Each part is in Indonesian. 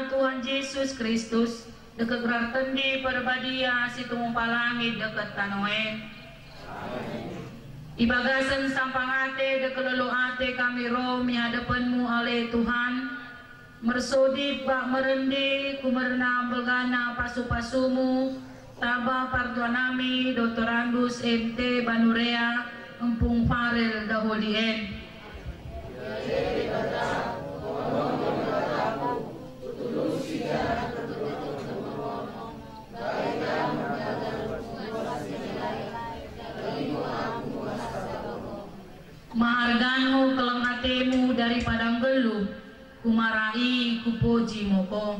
na Tuhan Yesus Kristus, dekat gerartendi perbadia si tumupalangit dekat tanoen. Ibagasan sampang ate dekat lelo ate kami roh mihadapanmu oleh Tuhan. Mersodip bak merendi kumerna belgana pasu-pasumu. Taba partuanami Dr. Andus MT Banurea Empung Farel Dahulien. Maharganmu kelang hatimu dari padang geluh, kumarai kupuji moko.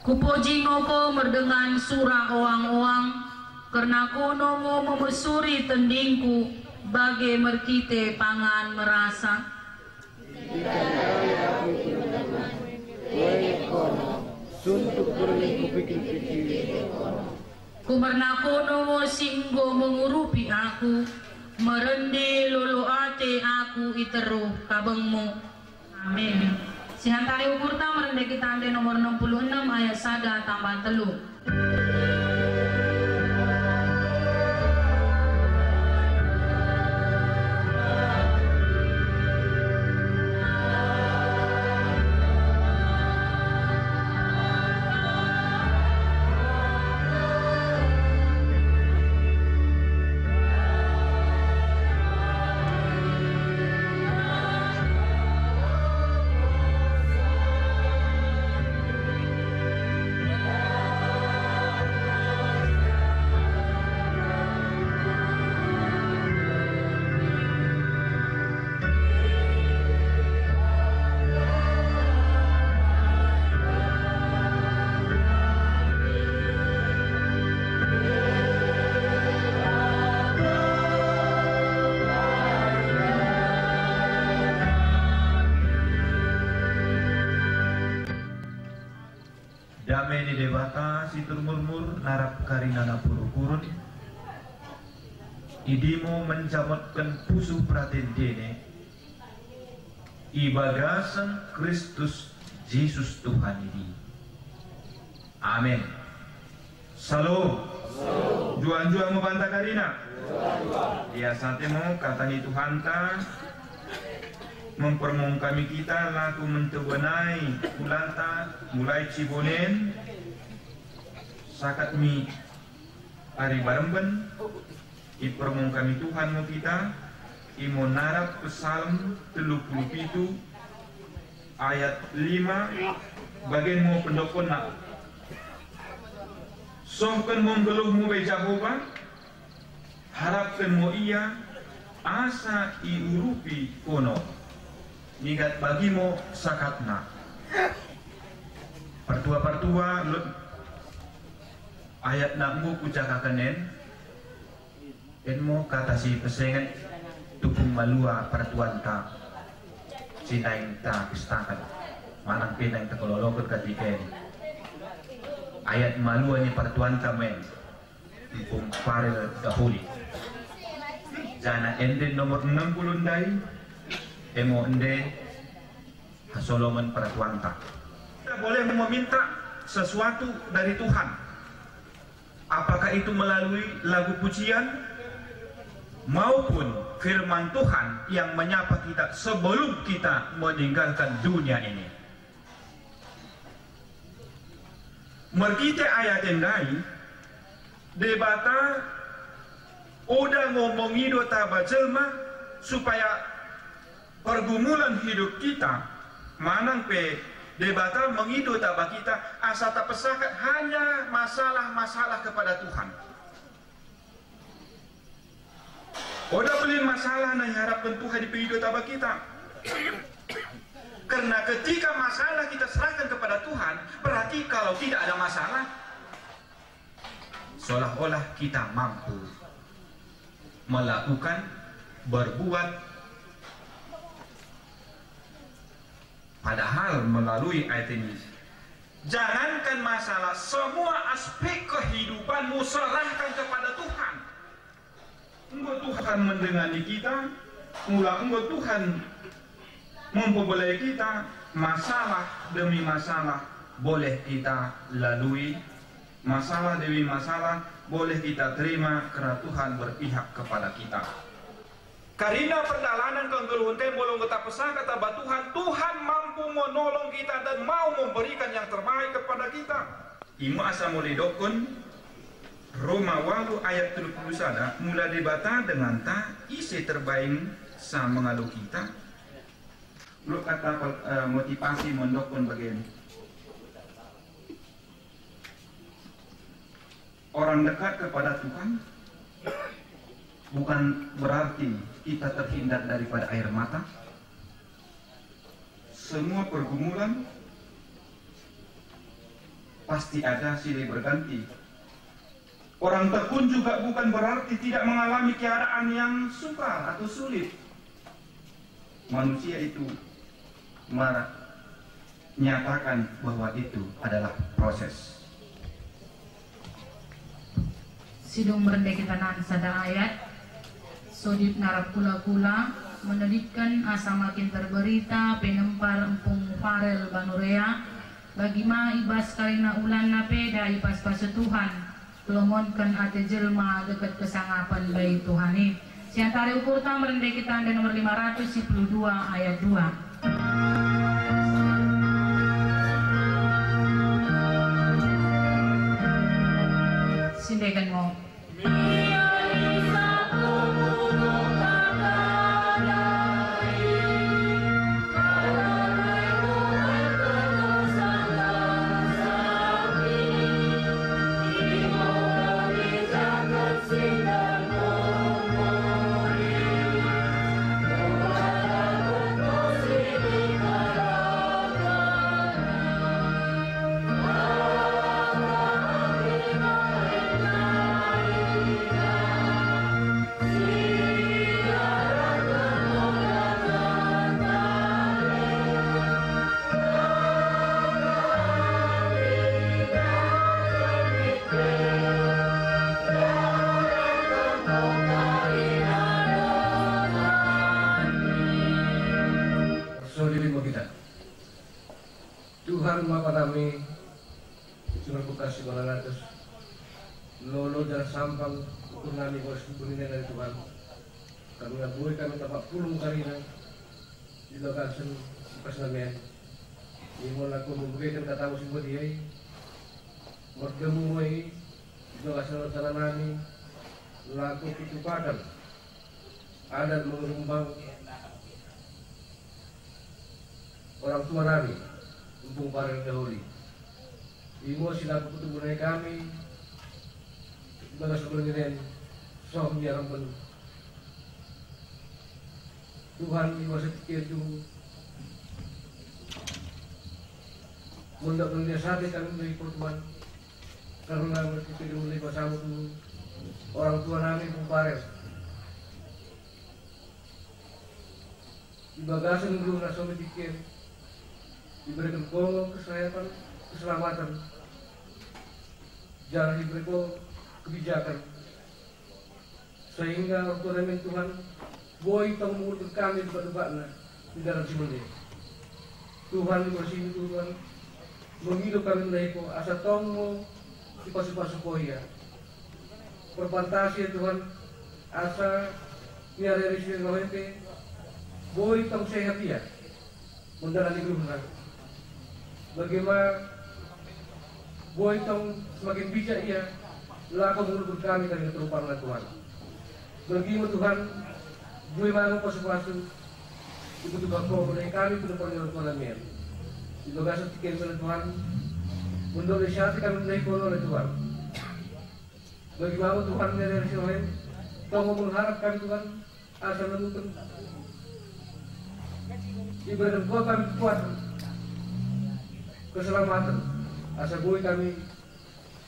Kupuji moko merdengan surah oang-oang, karena kono mo memesuri tendingku, bagai merkite pangan merasa. Kumarna kono mo singgo mengurupi aku, merendi lulu ate aku iteruh kabengmu. Amin. Sihantari ukurta merendi kita ande nomor 66 ayat 1 tambah 3. Damai di dewata situr murmur narap karinana puru kurun idimu menjamutkan pusuh praten dene ibagasan Kristus Yesus Tuhan ini. Amin. Salam. Juan-juan membantah karina. Ya satemu katani Tuhan ta mempermong kami kita laku mentebenai kulanta mulai Cibonen sakat mi ari baremben ipermong kami Tuhan mo kita imo narap Psalm 37 ayat 5 bagian mo pendokon na sohkan mo geluh mo be Jehovah harapkan mo iya asa iurupi kono ingat bagimu sakatna pertua-pertua ayat nakmu kucakakanen enmo kata si pesengan tupung malua pertuan ta sinaing ta pistakan manang pinang tekololokot katiken ayat malua ni pertuan ta men tupung Farel Dahuli jana ende nomor 60 dai emo ende Solomon peratuanta. Kita boleh meminta sesuatu dari Tuhan. Apakah itu melalui lagu pujian maupun firman Tuhan yang menyapa kita sebelum kita meninggalkan dunia ini. Merkite ayat endai debata udah ngomongi dota bajelma supaya pergumulan hidup kita manang pe debata mengidu tabak kita asa tak pesakat hanya masalah-masalah kepada Tuhan. Oda beli masalah na harapkan Tuhan di hidup tabak kita. Karena ketika masalah kita serahkan kepada Tuhan, berarti kalau tidak ada masalah seolah-olah kita mampu melakukan berbuat. Padahal melalui ayat ini, jangankan masalah, semua aspek kehidupanmu serahkan kepada Tuhan. Engkau Tuhan mendengani kita, mula engkau Tuhan memperboleh kita masalah demi masalah boleh kita lalui, masalah demi masalah boleh kita terima karena Tuhan berpihak kepada kita. Karena perjalanan ke Ngelunte bolong kita pesan kata Tuhan, Tuhan mampu menolong kita dan mau memberikan yang terbaik kepada kita. Ima asa mulai dokun Roma 8 ayat 31 mula debata dengan ta isi terbaik sa mengalu kita. Lu kata motivasi mendokun bagian orang dekat kepada Tuhan bukan berarti kita terhindar daripada air mata. Semua pergumulan pasti ada silih berganti. Orang tekun juga bukan berarti tidak mengalami keadaan yang sukar atau sulit. Manusia itu menyatakan bahwa itu adalah proses. Sidung merendai kita nan sada ayat sodip narap kula-kula menelitkan asa makin terberita penempar empung farel banurea bagi ma ibas karina ulan napeda ibas pasu Tuhan pelomonkan ate jelma dekat kesangapan bayi Tuhani. Siantara ukurta merendai kita anda nomor 512 ayat 2. Sindekan mo. Tuhan Bapa kami sudah kasih balatus lolo dan sampang untuk nami harus kuningan dari Tuhan kami ngabui kami tempat pulung karina di lokasi pas namin imo laku memberikan kata musim bodiai merdemuai di lokasi tanah nami laku itu padam adat mengerumbang orang tua nami umpung parel dahuli imo silaku ketemu kami bagas berngenen soh miarampun Tuhan imo setikir itu mundak menyiasati kami dari pertemuan karena berpikir mulai bersama tu orang tua nami umpung parel di bagasan dulu nasa berpikir diberikan kau kesehatan, keselamatan, jalan diberikan kebijakan, sehingga waktu remen Tuhan, boy tahu mengutuk kami debat-debatnya di dalam simulnya. Tuhan bersih Tuhan, menghidup kami menaiko asa tongo di pasu-pasu koya. Perpantasi Tuhan, asa niara risiko ngawente, boy tahu sehat dia, menjalani grup bagaimana boy tong semakin bijak ia laku menurut kami dari keterupaan Tuhan. Bagaimana Tuhan boy mau pasu-pasu ibu tu bako oleh kami untuk pernyataan Tuhan amin. Di lokasi tiket oleh Tuhan untuk disiasi kami menaik oleh Tuhan. Bagaimana Tuhan dari sini tong mengharap kami Tuhan asal menentukan ibadah buat kami kuat keselamatan asa boy kami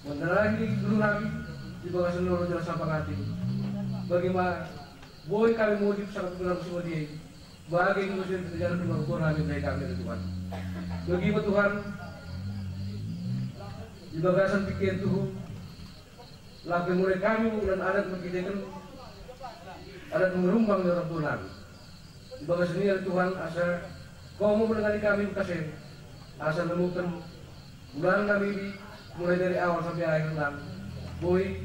menerangi dulu nabi di bawah seluruh jalan sampang hati bagaimana boy kami mujib sangat dalam semua dia bagi musim berjalan di bawah nabi dari kami dari Tuhan bagaimana Tuhan di bagasan pikir Tuhan laku mulai kami dan adat mengidekan adat mengerumbang di orang Tuhan di bawah sini Tuhan asa kau mau mendengar kami kasih asal nemukan bulan kami ini mulai dari awal sampai akhir nan boy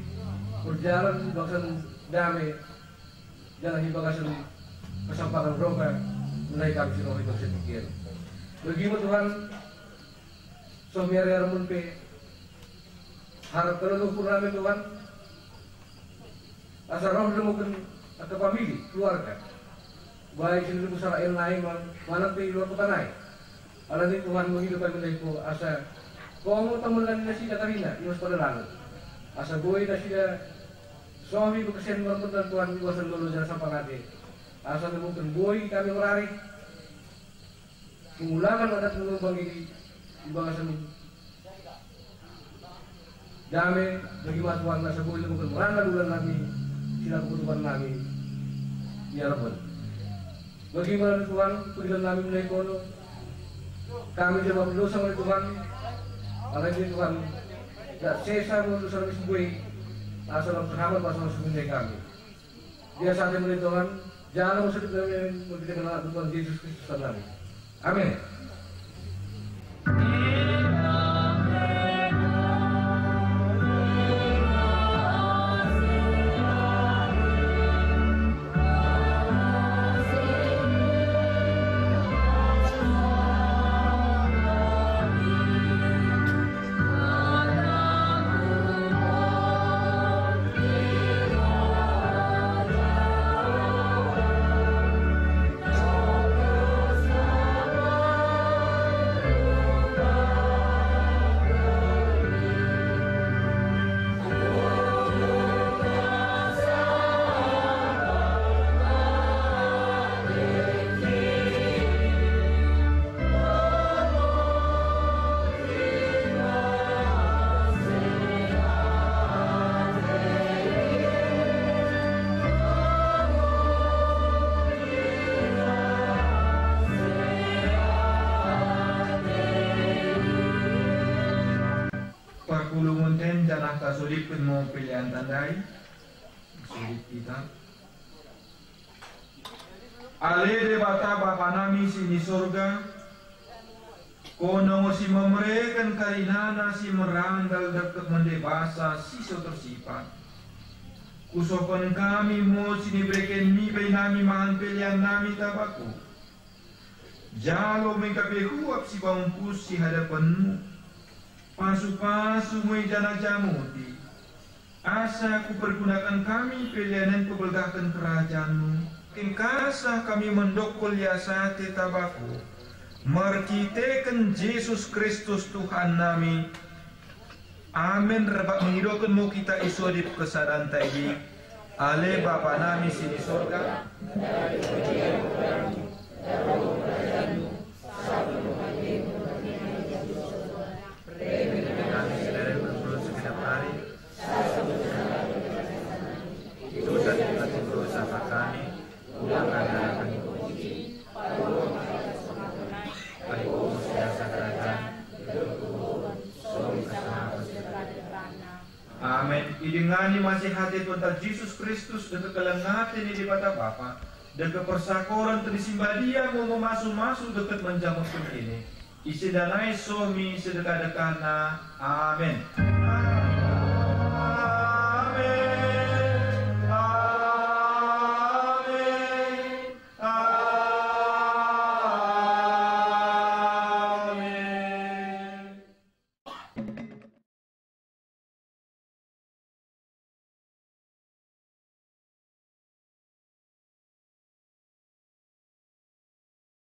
berjalan bahkan damai jangan hibagasan kesampakan roka menaik kami sinoh itu sedikit begitu Tuhan somiar mun pe harap terlalu purname Tuhan asal roh nemukan ke famili keluarga baik sini besar yang lain mana di luar kota naik ala ni Tuhan menghidupkan mereka asa kau mau temukan nasi Katarina iwas pada lalu asa boy nasi suami berkesan berperan Tuhan iwasan dulu jangan sampai nanti asa temukan boy kami merari pengulangan adat mengubang ini di bangsa ini damai bagi Tuhan asa boy temukan merangkak bulan kami silang kebutuhan kami ya Rabbal bagaimana Tuhan berikan kami mulai kono kami jawab berdosa oleh Tuhan apalagi Tuhan tidak sesa berdosa kami sebuah asal sahabat pasal sebenarnya kami dia saat mulai Tuhan jangan usah kita kenal Tuhan Yesus Kristus kami amin. Pagkulungunten janah kasulit mo pilihan tandai sulit kita ale de bata bapa nami sini surga kono si memereken karinana si meranggal dekat mendebasa siso tersifat kusopan kami mo sini berikan mi nami mahan pilihan nami tabaku jalo mengkapehuap si bangkus si hadapanmu pasu-pasu mui jana jamuti asa ku pergunakan kami pilihanan kubelgahkan kerajaanmu ingkasa kami mendokol yasate tabaku merkitekan Yesus Kristus Tuhan nami amin rebak mengidokanmu kita isodip kesadan taigi ale Bapa nami sini sorga Amin. Idingani masih hati Tuhan Yesus Kristus dan kekelengatan di pada Bapa dan kepersakoran terisimba dia mau memasuk-masuk dekat menjamur ini. Isi danai suami sedekah-dekahna. Amin.